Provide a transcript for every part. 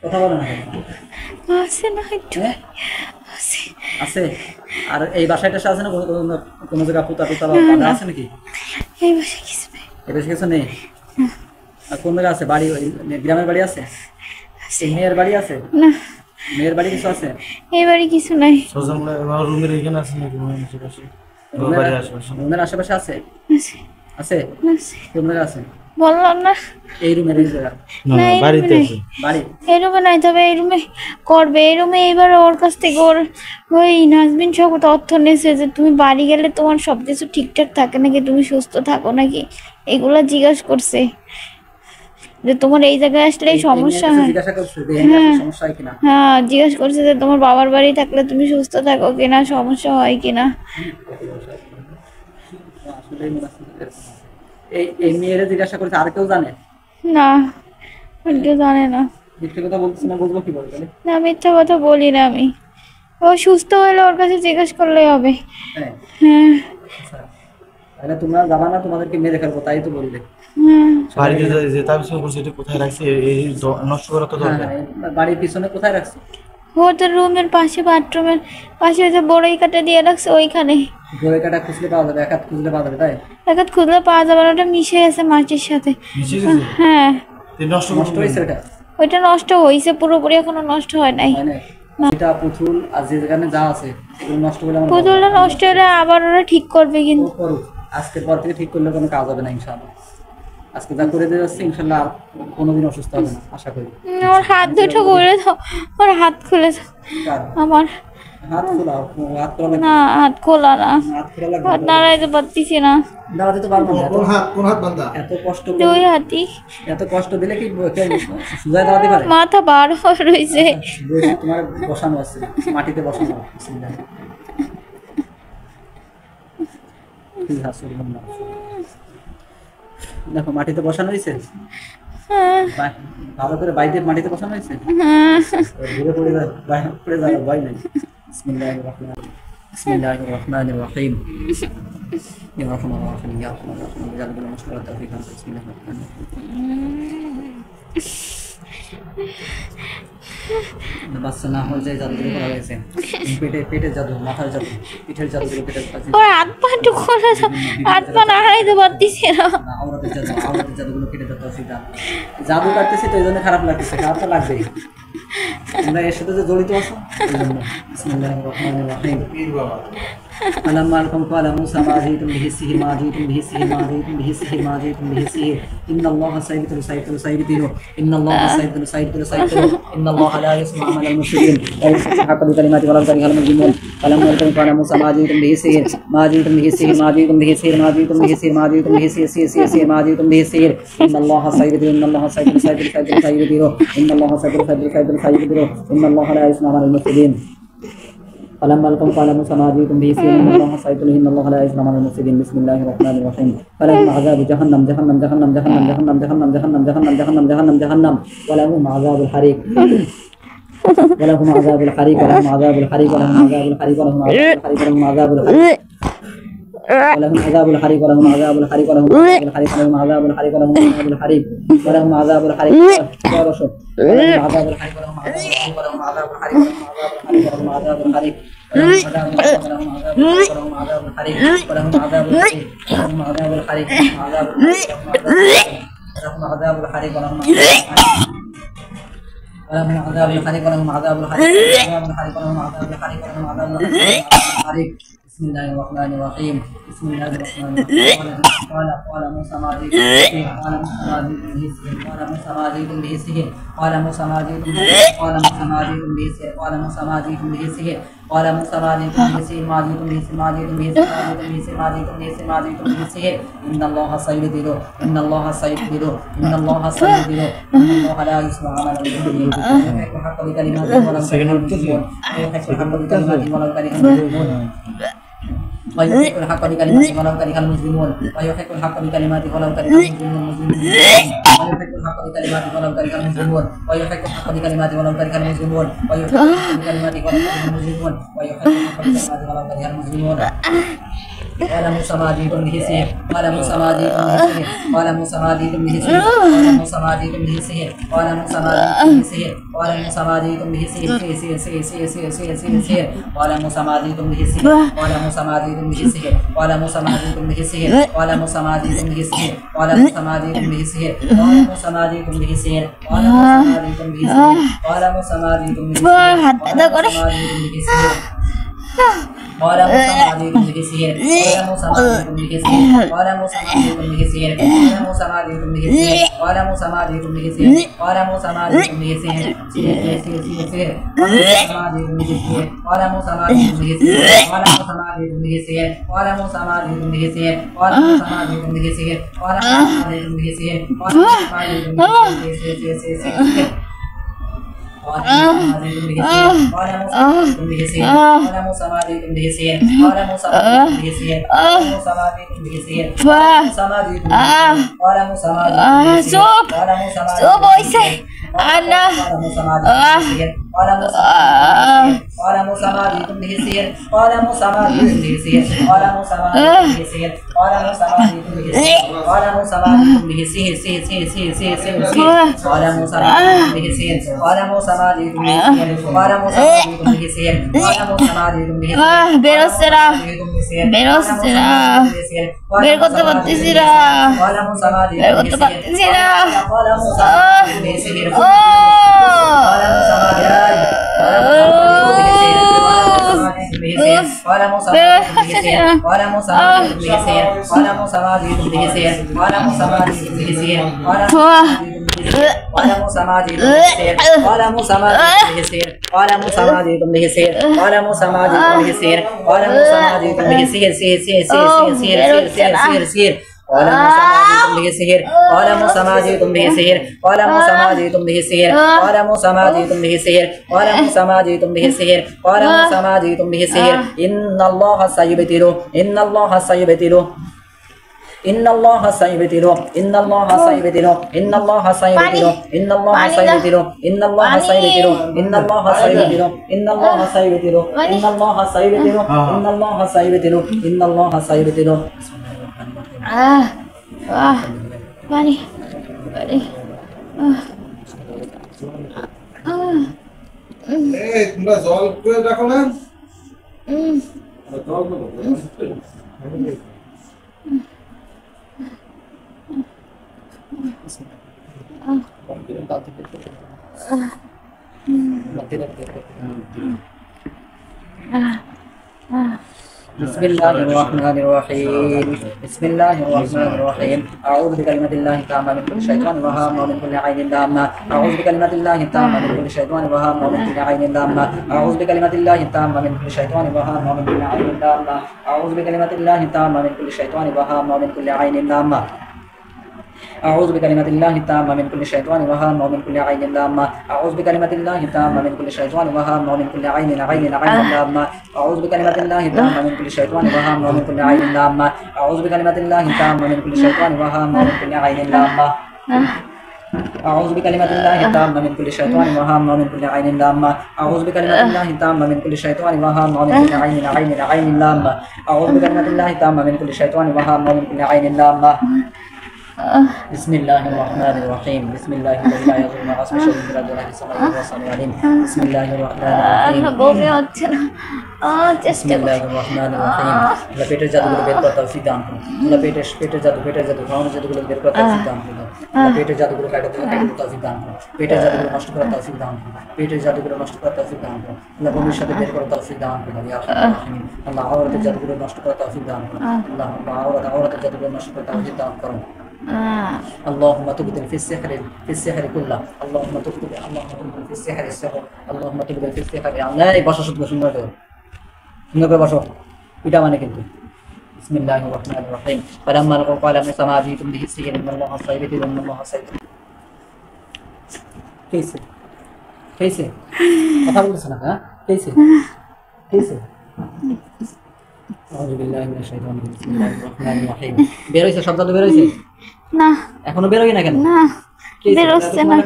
কথা বলে না কেন? আছে না একটু হ্যাঁ? আছে আছে। আর এই বাসাটা আছে না কোনো জায়গা পুতা টুতা বা বাঁধা আছে নাকি? এই বসে কিছু নেই। এ বেশি কিছু নেই। আর কোন জায়গা আছে বাড়ি? গ্রামের বাড়ি আছে? এই মেয়ের বাড়ি আছে? না মেয়ের বাড়ি কিছু আছে? এবারে কিছু নাই। রুমের এখানে আছে নাকি? রুমের আশেপাশে আছে? আছে আছে? আছে কোন জায়গা আছে? বললাম না এই রুমের এই জায়গা? না এই বাড়িতে রুমে আছে। বাড়ি? এই রুমে নাই, তবে এই রুমে করবে। এই রুমে এবার ওর কাছ থেকে ওর ওই নাজবিন সব তথ্য নিয়েছে যে তুমি বাড়ি গেলে তোমার সব কিছু ঠিকঠাক থাকে নাকি, তুমি সুস্থ থাকো নাকি, এগুলো জিজ্ঞাসা করছে যে তোমার এই জায়গায় আসলে সমস্যা হয়। জিজ্ঞাসা করছে যে এই নিয়ে সমস্যা হয় কিনা? হ্যাঁ জিজ্ঞাসা করছে যে তোমার বাবার বাড়ি থাকলে তুমি সুস্থ থাকো কিনা, সমস্যা হয় কিনা। আসলে এই এই মেয়েরা জিজ্ঞাসা করছে, আর কেউ জানে? না কেউ জানে না। মিথ্যে কথা বলতেছি না, বুঝবো কি বলবে? না মিথ্যা কথা বলি না আমি। ও সুস্থ হলে ওর কাছে জিজ্ঞেস করলেই হবে। হ্যাঁ। হ্যাঁ আচ্ছা, তাহলে তোমরা যাবা না, তোমাদেরকে মেরে ফেলবো, তাই তো বললে। হ্যাঁ বাড়িতে যে তাবিজ করছে এটা কোথায় রাখছে? এই নষ্ট করা তো দরকার। হ্যাঁ, বাড়ির পিছনে কোথায় রাখছো? ও তো রুমের পাশে, বাথরুমের পাশে যে বড়ই কাটা দিয়ে রাখছে ওইখানে। জোরে কাটা খুঁজলে পাওয়া যাবে, এক হাত খুঁজলে পাওয়া যাবে, তাই? একাত খুঁজলে পাওয়া যাবে না, ওটা মিশে আছে মাটির সাথে। মিশে গেছে? হ্যাঁ নষ্ট নষ্ট হয়েছে ওটা? ওইটা নষ্ট হয়েছে, পুরোপুরি এখনো নষ্ট হয় নাই। হয় না? এটা পুতুল আর যেখানে যা আছে এগুলো নষ্ট করলে আমার পুতুলটা নষ্ট হলে আবার ওরা ঠিক করবে কিন্তু। করুক, আজকের পর থেকে ঠিক করলে কোনো কাজ হবে না ইনশাআল্লাহ। আজকে যা করে দিয়ে যাচ্ছে ইনশাআল্লাহ আর কোনোদিন অসুস্থ হবে না, আশা করি। ওর হাত দুটো খুলে দাও, ওর হাত খুলে দাও। কার? আমার হাত খোলা, হাত খোলা লাগবে। না হাত খোলা না, হাত খোলা লাগবে। হাত নাড়াইতে পারতেছি না। দাঁড়াতে তো পারবো না। কোন হাত বান্ধা? এত কষ্ট দুই হাতি এত কষ্ট দিলে কি সুজায় দাঁড়াতে পারে? মাথা বার হয়ে রয়েছে। তোমার বসানো আছে, মাটিতে বসানো আছে। দেখো মাটিতে বসানো হয়েছে, ভালো করে বাইরে মাটিতে বসানো হয়েছে। ঘুরে পড়ে যাবে, পড়ে যাবে, ভয় নেই। বিসমিল্লাহির রহমানির রহিম। ইয়া রাহমানুর রহিম, ইয়া রাহমানুর রহিম, ইয়া রাব্বুল মুশকিলাত তাওফীক। বিসমিল্লাহির রহমানির রহিম। বাচ্চা না হয়ে যায় জাদুগুলো করা হয়েছে, পেটের জাদু, মাথার জাদু, পিঠের জাদুগুলো পেটের জাদু। ওর হাত পা একটু খোলা দাও, হাত পা নাড়াইতে পারতেছি না। আওরাতের জাদুগুলো কেটে যেতে আছে। জাদু কাটতেছি তো এই জন্য খারাপ লাগতেছে, খারাপ তো লাগবেই। তোমরা এর সাথে যে জড়িত আছো এই জন্য। বিসমিল্লাহির রহমানির রহিম। فلما ألقوا قال موسى ما جئتم به السحر ما جئتم به السحر ما جئتم به السحر ما جئتم به السحر إن الله سيبطل إن الله سيبطل إن الله لا يسمع عمل المفسدين ويحق الحق بكلمات ولو كره المجرمون فلما ألقوا قال موسى ما جئتم به السحر ما جئتم به السحر ما جئتم به السحر ما جئتم به السحر ما جئتم به السحر ما جئتم به السحر إن الله سيبطل إن الله سيبطل إن الله سيبطل إن الله لا يسمع عمل المفسدين فلما ألقوا قال موسى ما جئتم به السحر إن الله سيبطله إن الله لا يسمع عمل المفسدين بسم الله الرحمن الرحيم فلهم عذاب جهنم جهنم جهنم جهنم جهنم جهنم جهنم جهنم جهنم جهنم جهنم ولهم عذاب الحريق ولهم عذاب الحريق ولهم عذاب الحريق ولهم عذاب الحريق ولهم عذاب الحريق ولهم عذاب الحريق ولهم عذاب الحريق ولهم عذاب الحريق ولهم عذاب الحريق ولهم عذاب الحريق ولهم عذاب الحريق ولهم عذاب الحريق ولهم عذاب الحريق ولهم عذاب الحريق ولهم عذاب الحريق ولهم عذاب الحريق ولهم عذاب الحريق ولهم عذاب الحريق ولهم عذاب الحريق بسم الله الرحمن الرحيم بسم الله الرحمن الرحيم قال موسى ما جئتم به السحر قال موسى ما جئتم به السحر قال موسى ما جئتم به السحر قال موسى ما جئتم به السحر قال موسى ما جئتم به السحر ما جئتم به السحر ما جئتم به السحر ما جئتم به السحر ما جئتم به السحر إن الله سيبطل إن الله سيبطل إن الله سيبطل إن الله لا يسمع عمل المفسدين ويحق الحق بكلماته ولو كره المجرمون ويحق الحق بكلماته ولو كره المجرمون ويحق الحق بكلماته ولو كره المجرمون ويحق الحق بكلماته ولو كره المجرمون ويحق الحق بكلماته ولو كره المجرمون ويحق الحق بكلماته ولو كره المجرمون ويحق الحق بكلماته ولو كره المجرمون ويحق الحق بكلماته ولو كره المجرمون قال موسى ما جئتم به سحر قال موسى ما جئتم به سحر قال موسى ما جئتم به سحر قال موسى ما جئتم به سحر قال موسى ما جئتم به سحر قال موسى ما جئتم به سحر قال موسى ما جئتم به سحر قال موسى ما جئتم به سحر قال موسى ما جئتم به سحر قال موسى ما جئتم به سحر قال موسى ما جئتم به سحر قال موسى ما جئتم به سحر قال موسى ما جئتم به سحر হাত ব্যথা করে قال موسى ما جئتم به سحر قال موسى ما جئتم به سحر قال موسى ما جئتم به سحر قال موسى ما جئتم به سحر قال موسى ما جئتم به سحر قال موسى ما جئتم به سحر قال موسى ما جئتم به سحر قال موسى ما جئتم به سحر قال موسى ما جئتم به سحر قال موسى ما جئتم به سحر قال موسى ما جئتم به سحر قال موسى ما جئتم به سحر قال موسى ما جئتم به سحر قال موسى ما جئتم به سحر قال موسى ما قال موسى ما جئتم به سحر قال موسى ما جئتم به سحر قال موسى ما جئتم به سحر قال موسى ما جئتم به سحر قال موسى ما جئتم به سحر قال موسى ما جئتم به سحر قال موسى ما جئتم به سحر قال موسى ما جئتم به سحر قال موسى ما جئتم به سحر বেরোচ্ছে না বেরোচ্ছে না বের করতে পারতেছি না قال موسى ما বের جئتم করতে পারতেছি না قال موسى ما جئتم به سحر ও قال موسى ما قال موسى ما قال موسى ما جئتم به سحر قال موسى ما جئتم به سحر قال موسى ما جئتم به سحر قال موسى ما جئتم به سحر قال موسى ما جئتم به سحر قال موسى ما جئتم به سحر قال موسى ما جئتم به سحر قال موسى ما جئتم به سحر قال موسى ما جئتم به سحر قال موسى ما جئتم به سحر قال موسى ما جئتم به سحر قال موسى ما جئتم به سحر قال موسى ما جئتم به سحر قال موسى ما جئتم به سحر إن الله سيبطله إن الله سيبطله إن الله سيبطله إن الله سيبطله إن الله سيبطله إن الله سيبطله إن الله سيبطله إن الله سيبطله إن الله سيبطله إن الله سيبطله إن الله سيبطله إن الله سيبطله পানি পানি তোমরা জল করে রাখো না بسم الله الرحمن الرحيم بسم الله الرحمن الرحيم أعوذ بكلمة الله التامة من كل شيطان وهامة ومن كل عين لامة أعوذ بكلمة الله التامة من كل شيطان وهامة ومن كل عين لامة أعوذ بكلمة الله التامة من كل شيطان وهامة ومن كل عين لامة أعوذ بكلمة الله التامة من كل شيطان وهامة ومن كل عين لامة أعوذ بكلمة الله التامة من كل شيطان وهامة ومن كل عين لامة أعوذ بكلمة الله التامة من كل شيطان وهامة ومن كل عين لامة أعوذ بكلمة الله التامة من كل شيطان وهامة ومن كل عين لامة أعوذ بكلمة الله التامة من كل شيطان وهامة ومن كل عين لامة أعوذ بكلمة الله التامة من كل شيطان وهامة ومن كل عين لامة أعوذ بكلمة الله التامة من كل شيطان وهامة ومن كل عين لامة أعوذ بكلمة الله التامة من كل شيطان وهامة ومن كل عين لامة بسم الله الرحمن الرحيم بسم الله الذي لا يضر مع اسمه شيء في الارض ولا في السماء وهو السميع العليم بسم الله الرحمن الرحيم বমি হচ্ছে না بسم চেষ্টা الله الرحمن الرحيم আল্লাহ পেটের জাদুগুলো বের করার তৌফিক দান করুন আল্লাহ পেটের জাদু খাওয়ানোর জাদুগুলো বের করার তৌফিক দান করুন আল্লাহ পেটের জাদুগুলো কাটাতে তৌফিক দান করুন পেটের জাদুগুলো নষ্ট করার তৌফিক দান করুন পেটের জাদুগুলো নষ্ট করার তৌফিক দান করুন আল্লাহ বমির সাথে বের করার তৌফিক দান করুন ইয়া রাহমান আল্লাহ আওরাতের জাদুগুলো নষ্ট করার তৌফিক দান করুন আল্লাহ আওরাতের জাদুগুলো নষ্ট করার তৌফিক দান করুন اللهم تبدل في السحر كله اللهم تبدل في السحر اللهم تبدل في السحر لا باشا শুদ্ধ সুন্দর করে বসো এটা মানে কিন্তু بسم الله الرحمن الرحيم فلما لقوا قال موسى ما جئتم به السحر ان الله سيبطله ان الله سيبطله كيف কথা বলছ না হ্যাঁ كيف أعوذ بالله من الشيطان الرجيم بسم الله الرحمن الرحيم বের হইছে শব্দ বের হইছে না এখনো বের হই না কেন না বের হচ্ছে না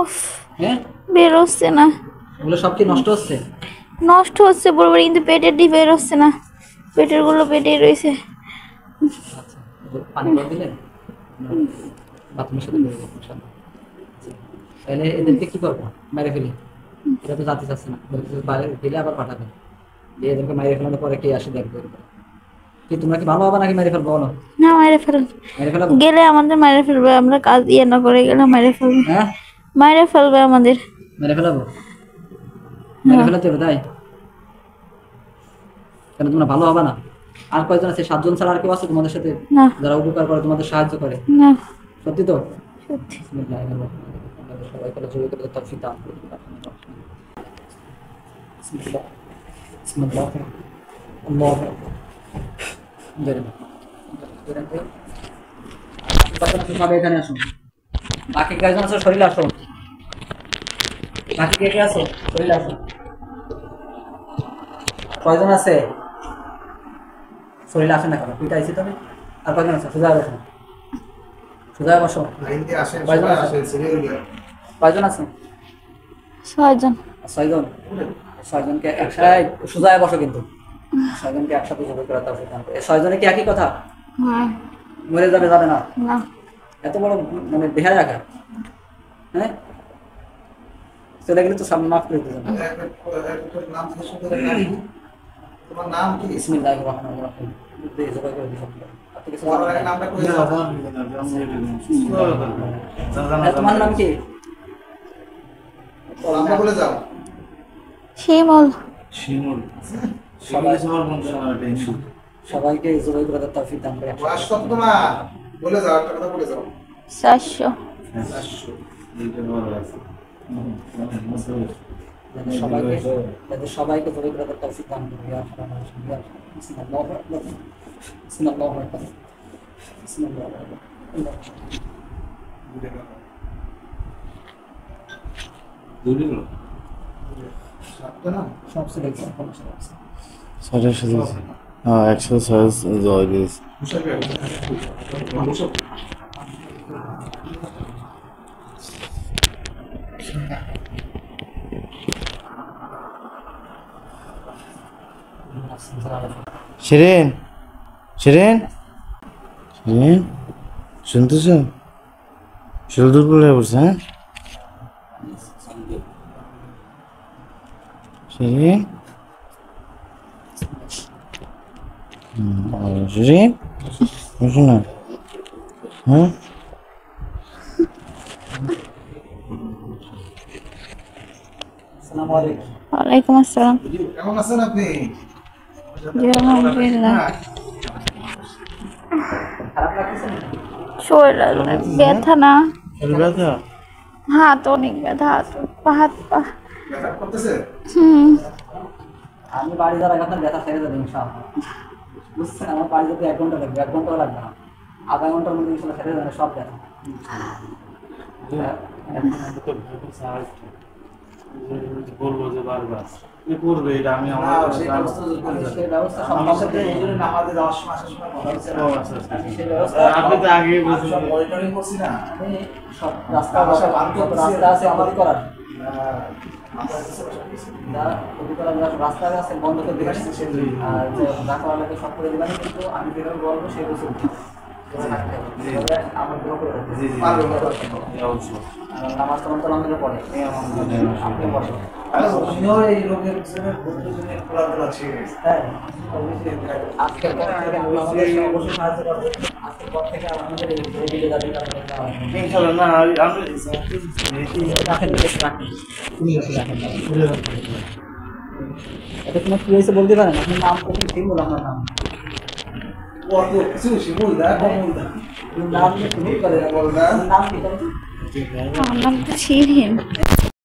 উফ হ্যাঁ বের হচ্ছে না ওগুলো সব কি নষ্ট হচ্ছে নষ্ট হচ্ছে বলবো কিন্তু পেটের ডি বের হচ্ছে না পেটের গুলো পেটেই রয়েছে। আচ্ছা, পানি করে দিলেন বাথরুমের সাথে বেরোবো ইনশাআল্লাহ। তাহলে এদেরকে কি করবো? মেরে ফেলি? এটা তো জানতে চাচ্ছে না, বাইরে ফেলে আবার পাঠাবে, দিয়ে এদেরকে মেরে ফেলানোর পরে কে আসে দেখবে। কি তোমরা কি ভালো হবে নাকি মেরে ফেলবো? বলো। না, মেরে ফেল। মেরে ফেলাবো? গেলে আমাদের মেরে ফেলবে, আমরা কাজ ইয়ে না করে গেলে মেরে ফেলবে। হ্যাঁ, মেরে ফেলবে আমাদের। মেরে ফেলাবো? মেরে ফেলাতে হবে তাই? কেন তোমরা ভালো হবে না? আর কয়জন আছে? 7 জন ছাড়া আর কেউ আছে তোমাদের সাথে না যারা উপকার করে, তোমাদের সাহায্য করে? না, সত্যি তো? সত্যি। সবাই করে জড়িত করে তৌফিক দান করুন। বিসমিল্লাহ বিসমিল্লাহ আল্লাহু আকবার। সবাই এখানে আসুন। বাকি কয়জন আছো শরীরে আসো। বাকি কে কে আছো শরীরে আসো। কয়জন আছে শরীরে আসেন না কেন? দুইটা আইসি তবে। আর কয়জন আছে? সোজা বসো, সোজা বসো। লাইনতে আসেন, কয়জন সবাই আছে? আসেন, সিরিয়াল দিয়ে। কয়জন আছে? 6 জন। 6 জন। 6 জনকে একসাথে সোজা বসো, কিন্তু 6 জনকে একসাথে জড়ো করা তাও সিদ্ধান্ত। 6 জনে কি একই কথা? হ্যাঁ। মরে যাবে, যাবে না? না। এত বড় মানে বেহায় রাখা, হ্যাঁ? চলে গেলে তো সামনে মাফ করে দিতে যাবে। একটা নাম জিজ্ঞেস করতে পারি? তোমার নাম কি? বিসমিল্লাহির রহমানির রহিম। বুঝতে জবাই করে দিলাম। আপনি কিছু তোমার বলবেন? নামটা কই যাও? হ্যাঁ, তোমার নাম কি? নামটা বলে যাও। শিমুল। সবাইকে জবাই করে দেওয়ার তৌফিক দান করে। বয়স কত তোমার? বলে যাও, একটা কথা বলে যাও। 400। 400। সবাইকে জবাই করে দেওয়ার তৌফিক দান করে। ইয়া রাহমান ইয়া রাহিম। বিসমিল্লাহির রহমানির রহিম। বিসমিল্লাহির রহমানির রহিম। বিসমিল্লাহির রহমানির রহিম। সাতটা না? সবচেয়ে দেখছি সমস্যা আছে। 106 জয় দিয়েছে। শিরিন, শিরিন, শিরিন, শুনতেছ? শরীর দুর্বল হয়ে পড়ছে, হ্যাঁ? শিরিন, শিরিন, বুঝো না? হ্যাঁ? আসসালামু আলাইকুম। ওয়ালাইকুম আসসালাম। কেমন আছেন আপনি? জি, আলহামদুলিল্লাহ। খারাপ লাগতেছে না? শরীর অনেক ব্যথা না? শরীর ব্যথা? হাত অনেক ব্যথা, হাত পা। ব্যথা করতেছে? আমি বাড়ি যাওয়ার আগে ব্যথা ছেড়ে দেবো ইনশাআল্লাহ। বুঝছেন? আমার বাড়ি যেতে 1 ঘন্টা লাগবে, 1 ঘন্টাও লাগবে না, আধা ঘন্টার মধ্যে ইনশাআল্লাহ ছেড়ে দেবে সব ব্যথা। বলবো যে বারবার করবে এটা, আমি না, আমার সেই ব্যবস্থা যদি করে যান। সেই ব্যবস্থা আমার সম্ভব সাথে হুজুরে নামাজে যাওয়ার সময় আসার সময় কথা হচ্ছে না। আমি সেই ব্যবস্থা আপনি তো আগে আমি সব মনিটরিং করছি না। আমি সব রাস্তা রাস্তা আছে আমারই করার, রাস্তা আছে বন্ধ করে দেবেন, আর যা করা লাগে সব করে দেবেন, কিন্তু আমি যেভাবে বলবো সেই বছর আমার দোয়া করে নামাজ তোমার তো আমাদের পড়ে, আপনি বসেন। এই রোগের পিছনে হ্যাঁ, আজকের পর থেকে আমাদের অবশ্যই সাহায্য করবে। আজকের পর থেকে আমাদের এই ভিডিও যাতে ইনশাআল্লাহ। না আমি রাখেন, এটা তোমার কি হয়েছে বলতে পারেন? আপনার নাম প্রথম শিমুল, আপনার নাম কিছু শিমুল দা, কমল দা। নাম শুরু করে বল না। নাম কি? আমার নাম তো শিরিন।